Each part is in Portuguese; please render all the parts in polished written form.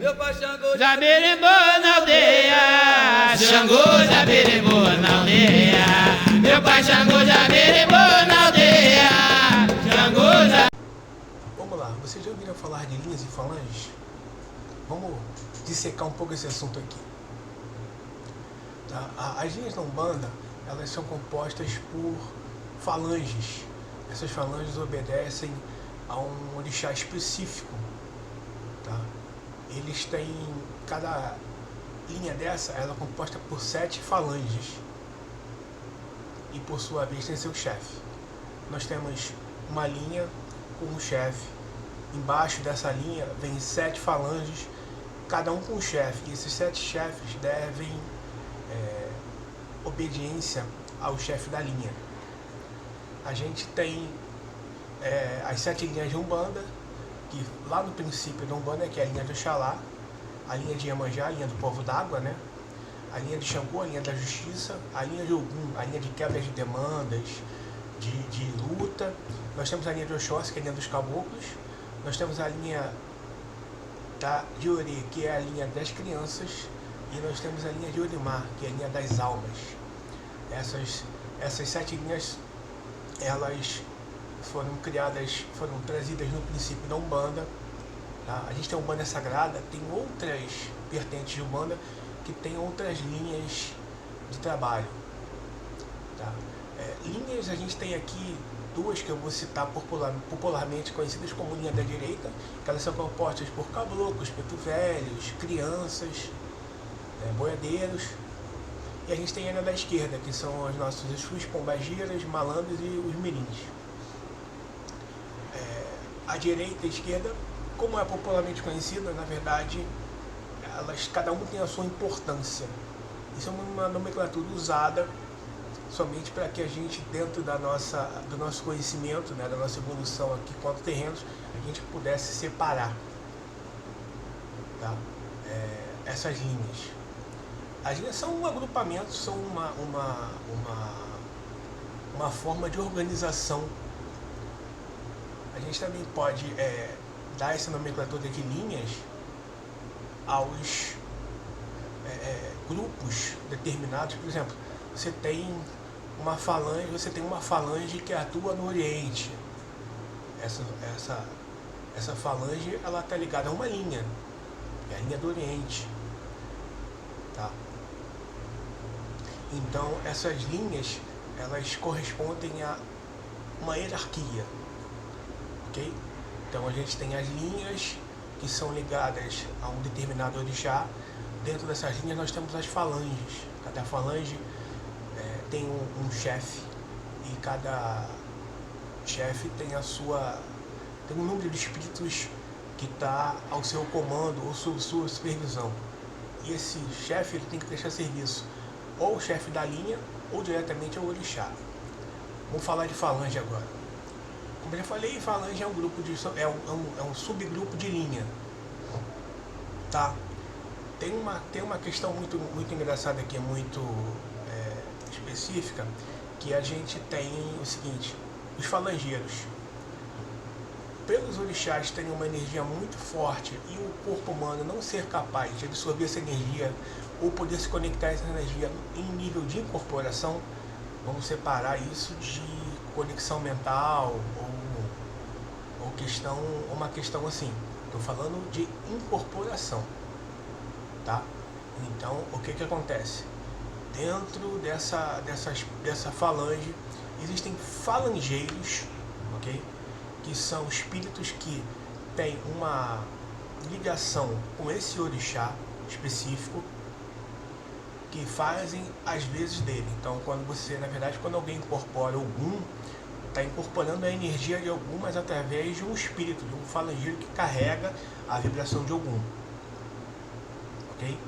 Meu pai Xangô já berimbou na aldeia. Xangô já berimbou na aldeia. Meu pai Xangô já berimbou na aldeia. Xangô já... Vamos lá, vocês já ouviram falar de linhas e falanges? Vamos dissecar um pouco esse assunto aqui. Tá? As linhas da Umbanda, elas são compostas por falanges. Essas falanges obedecem a um orixá específico. Tá? Eles têm, cada linha dessa, ela é composta por 7 falanges. E por sua vez tem seu chefe. Nós temos uma linha com um chefe. Embaixo dessa linha vem 7 falanges, cada um com um chefe. E esses 7 chefes devem obediência ao chefe da linha. A gente tem as 7 linhas de Umbanda, que lá no princípio da Umbanda, que é a linha de Oxalá, a linha de Iemanjá, a linha do povo d'água, né? A linha de Xangô, a linha da justiça, a linha de Ogum, a linha de quebra de demandas, de luta. Nós temos a linha de Oxóssi, que é a linha dos caboclos. Nós temos a linha de Ori, que é a linha das crianças. E nós temos a linha de Orimar, que é a linha das almas. Essas 7 linhas, elas foram criadas, foram trazidas no princípio da Umbanda. Tá? A gente tem a Umbanda Sagrada, tem outras vertentes de Umbanda que tem outras linhas de trabalho. Tá? Linhas, a gente tem aqui 2 que eu vou citar popularmente conhecidas como linha da direita, que elas são compostas por caboclos, preto velhos, crianças, boiadeiros. E a gente tem a linha da esquerda, que são os nossos Exus, pombageiras, malandros e os mirins. A direita e a esquerda, como é popularmente conhecida, na verdade, cada um tem a sua importância. Isso é uma nomenclatura usada somente para que a gente, dentro do nosso conhecimento, né, da nossa evolução aqui quanto terrenos, a gente pudesse separar, tá? Essas linhas. As linhas são um agrupamento, são uma forma de organização. A gente também pode dar essa nomenclatura de linhas aos grupos determinados. Por exemplo, você tem uma falange que atua no Oriente. Essa falange, ela está ligada a uma linha, é a linha do Oriente. Tá? Então, essas linhas, elas correspondem a uma hierarquia. Ok? Então, a gente tem as linhas que são ligadas a um determinado orixá. Dentro dessas linhas, nós temos as falanges. Cada falange tem um chefe, e cada chefe tem tem um número de espíritos que está ao seu comando ou sob sua supervisão. E esse chefe, ele tem que prestar serviço ou ao chefe da linha ou diretamente ao orixá. Vamos falar de falange agora. Como eu já falei, falange é um grupo é um subgrupo de linha. Tá? Tem uma questão muito engraçada aqui, muito específica, que a gente tem o seguinte: os falangeiros, pelos orixás terem uma energia muito forte e o corpo humano não ser capaz de absorver essa energia ou poder se conectar a essa energia em nível de incorporação, vamos separar isso de conexão mental ou uma questão assim. Estou falando de incorporação, tá? Então, o que acontece? Dentro dessa falange existem falangeiros, ok? Que são espíritos que têm uma ligação com esse orixá específico, que fazem as vezes dele. Então, quando alguém incorpora algum, está incorporando a energia de algum, mas através de um espírito, de um falangeiro que carrega a vibração de algum. Ok?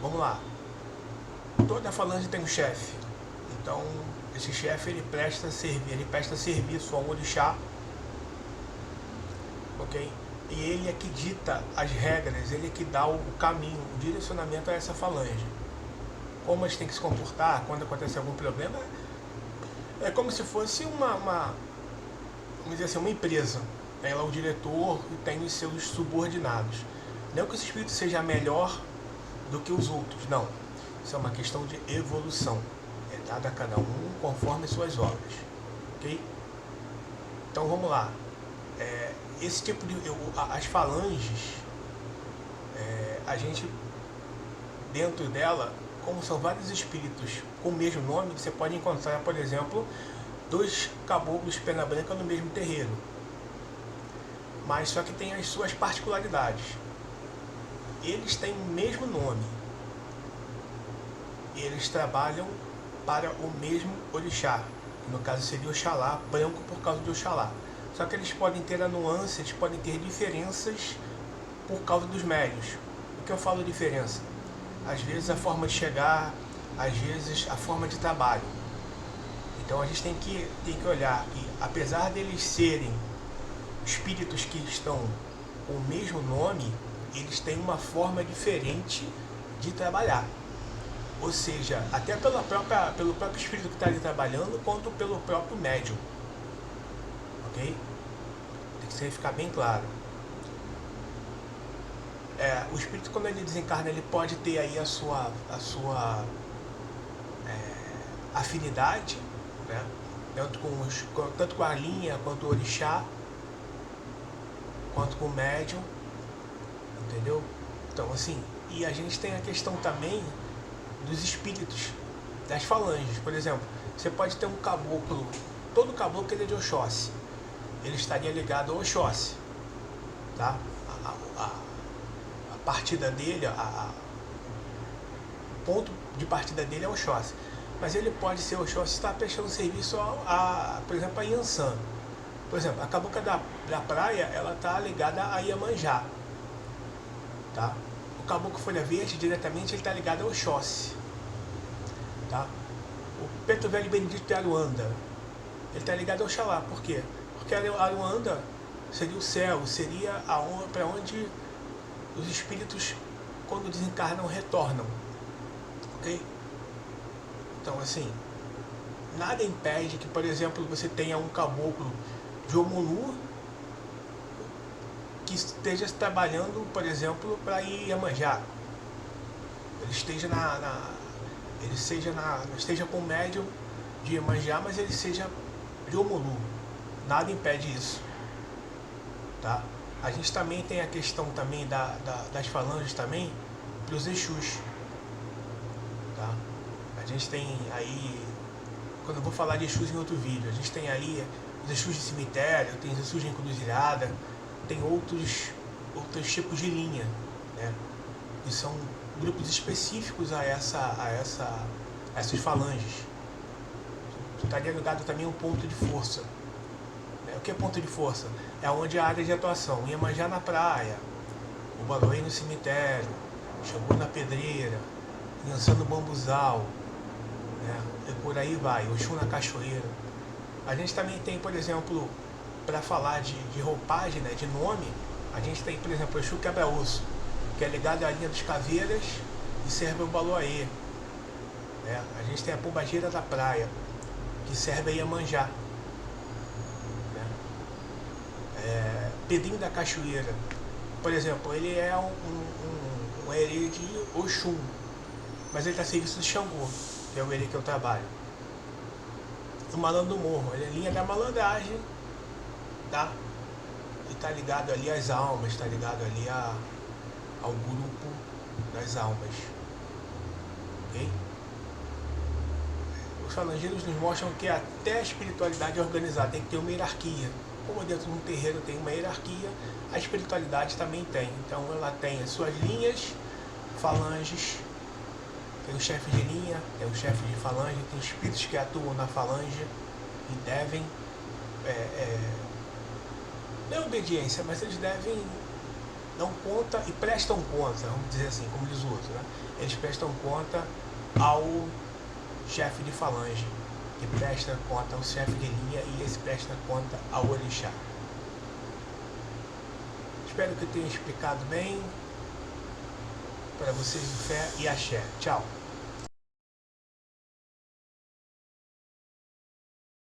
Vamos lá. Toda falange tem um chefe. Então, esse chefe, ele presta serviço a um orixá, ok? E ele é que dita as regras, ele é que dá o caminho, o direcionamento a essa falange. Como eles têm que se comportar quando acontece algum problema. É como se fosse vamos dizer assim, uma empresa. ela é o diretor e tem os seus subordinados. Não que esse espírito seja melhor do que os outros, não. Isso é uma questão de evolução. É dada a cada um conforme suas obras. Ok? Então vamos lá. Esse tipo de... as falanges, a gente, dentro dela, como são vários espíritos com o mesmo nome, você pode encontrar, por exemplo, 2 caboclos pena branca no mesmo terreiro. Mas só que tem as suas particularidades. Eles têm o mesmo nome. Eles trabalham para o mesmo orixá. No caso seria Oxalá, branco por causa de Oxalá. Só que eles podem ter a nuance, eles podem ter diferenças por causa dos médios. O que eu falo diferença? Às vezes a forma de chegar, às vezes a forma de trabalho. Então a gente tem que olhar que, apesar deles serem espíritos que estão com o mesmo nome, eles têm uma forma diferente de trabalhar. Ou seja, até pelo próprio espírito que está ali trabalhando, quanto pelo próprio médium. Ok? Tem que ficar bem claro. O espírito, quando ele desencarna, ele pode ter aí a sua afinidade, né? Tanto com a linha, quanto o orixá, quanto com o médium, entendeu? Então, assim, e a gente tem a questão também dos espíritos, das falanges. Por exemplo, você pode ter um caboclo, todo caboclo ele é de Oxóssi, ele estaria ligado ao Oxóssi, tá? A partida dele, o ponto de partida dele é Oxóssi, mas ele pode ser Oxóssi e estar prestando serviço por exemplo, a Iansã. Por exemplo, a cabocla da praia, ela está ligada a Iemanjá, tá? O caboclo folha verde, diretamente, ele está ligado ao Oxóssi, tá? O preto velho benedito de Aruanda, ele está ligado ao Oxalá. Por quê? Porque Aruanda seria o céu, seria para onde os espíritos, quando desencarnam, retornam. Ok? Então, assim, nada impede que, por exemplo, você tenha um caboclo de Omulu que esteja trabalhando, por exemplo, para Iemanjá. Ele esteja esteja com o médium de Iemanjá, mas ele seja de Omulu. Nada impede isso, tá? A gente também tem a questão também das falanges também para os Exus, tá? A gente tem aí, quando eu vou falar de Exus em outro vídeo, a gente tem ali os Exus de cemitério, tem os Exus de encruzilhada, tem outros tipos de linha, né? E são grupos específicos a essas falanges. Estaria ligado também a um ponto de força. O que é ponto de força? É onde a área de atuação. Iemanjá na praia, o Baloei no cemitério, Xangô na pedreira, Iansã no bambuzal, né? E por aí vai, Oxum na cachoeira. A gente também tem, por exemplo, para falar de roupagem, né, de nome, a gente tem, por exemplo, o Exu Quebra-Osso, que é ligado à linha dos Caveiras e serve ao Baloaê, né? A gente tem a Pombagira da praia, que serve a Iemanjá, né? Pedrinho da Cachoeira, por exemplo, ele é um herê de Oxum, mas ele está a serviço de Xangô, que é o herê que eu trabalho. O Malandro do Morro, ele é linha da malandragem, tá? E está ligado ali às almas, está ligado ali ao grupo das almas, ok? Os falangeiros nos mostram que até a espiritualidade é organizada, tem que ter uma hierarquia. Como dentro de um terreiro tem uma hierarquia, a espiritualidade também tem. Então ela tem as suas linhas, falanges, tem o chefe de linha, tem o chefe de falange, tem espíritos que atuam na falange e devem, não é obediência, mas eles devem, dão conta e prestam conta, vamos dizer assim, como diz o outro, né? Eles prestam conta ao chefe de falange, que presta conta ao chefe de linha, e esse presta conta ao orixá. Espero que eu tenha explicado bem para vocês de fé e axé. Tchau!